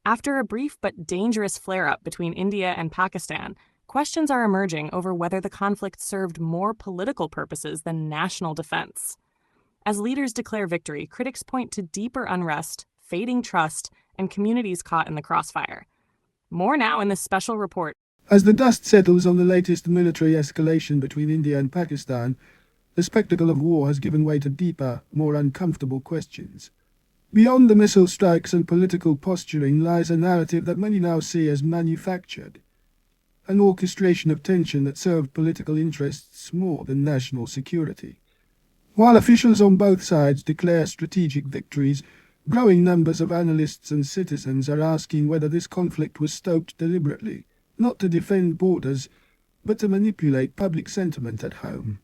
After a brief but dangerous flare-up between India and Pakistan, questions are emerging over whether the conflict served more political purposes than national defense. As leaders declare victory, critics point to deeper unrest, fading trust, and communities caught in the crossfire. More now in this special report. As the dust settles on the latest military escalation between India and Pakistan, the spectacle of war has given way to deeper, more uncomfortable questions. Beyond the missile strikes and political posturing lies a narrative that many now see as manufactured, an orchestration of tension that served political interests more than national security. While officials on both sides declare strategic victories, growing numbers of analysts and citizens are asking whether this conflict was stoked deliberately, not to defend borders, but to manipulate public sentiment at home.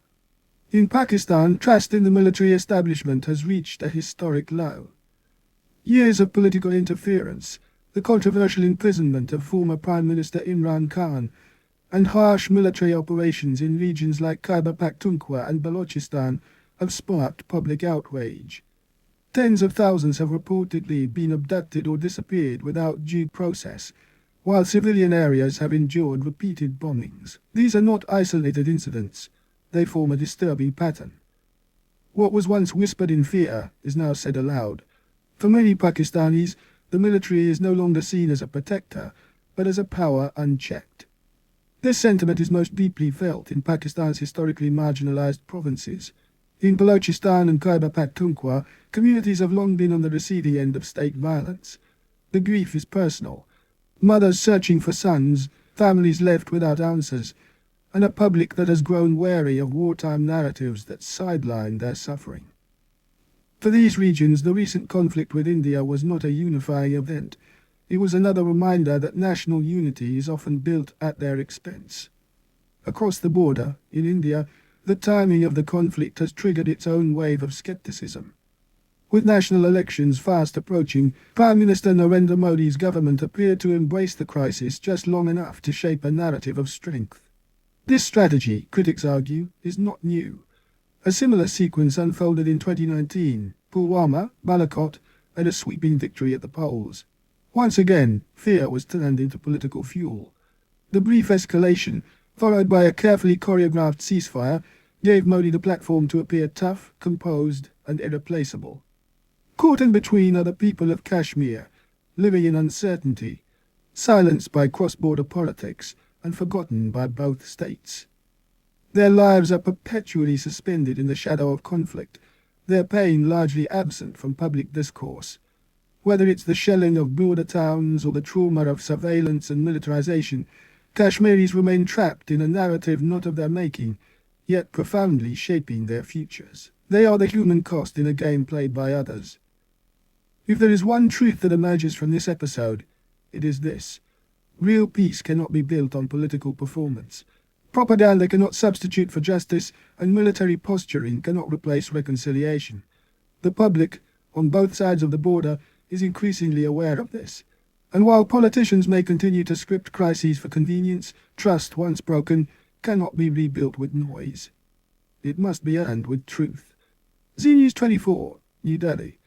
In Pakistan, trust in the military establishment has reached a historic low. Years of political interference, the controversial imprisonment of former Prime Minister Imran Khan, and harsh military operations in regions like Khyber Pakhtunkhwa and Balochistan have sparked public outrage. Tens of thousands have reportedly been abducted or disappeared without due process, while civilian areas have endured repeated bombings. These are not isolated incidents. They form a disturbing pattern. What was once whispered in fear is now said aloud. For many Pakistanis, the military is no longer seen as a protector, but as a power unchecked. This sentiment is most deeply felt in Pakistan's historically marginalized provinces. In Balochistan and Khyber Pakhtunkhwa, communities have long been on the receiving end of state violence. The grief is personal. Mothers searching for sons, families left without answers, and a public that has grown wary of wartime narratives that sideline their suffering. For these regions, the recent conflict with India was not a unifying event. It was another reminder that national unity is often built at their expense. Across the border, in India, the timing of the conflict has triggered its own wave of skepticism. With national elections fast approaching, Prime Minister Narendra Modi's government appeared to embrace the crisis just long enough to shape a narrative of strength. This strategy, critics argue, is not new. A similar sequence unfolded in 2019, Pulwama, Balakot, and a sweeping victory at the polls. Once again, fear was turned into political fuel. The brief escalation, followed by a carefully choreographed ceasefire, gave Modi the platform to appear tough, composed, and irreplaceable. Caught in between are the people of Kashmir, living in uncertainty, silenced by cross-border politics, and forgotten by both states. Their lives are perpetually suspended in the shadow of conflict, their pain largely absent from public discourse. Whether it's the shelling of border towns or the trauma of surveillance and militarization, Kashmiris remain trapped in a narrative not of their making, yet profoundly shaping their futures. They are the human cost in a game played by others. If there is one truth that emerges from this episode, it is this. Real peace cannot be built on political performance. Propaganda cannot substitute for justice, and military posturing cannot replace reconciliation. The public, on both sides of the border, is increasingly aware of this. And while politicians may continue to script crises for convenience, trust, once broken, cannot be rebuilt with noise. It must be earned with truth. ZEER News 24, New Delhi.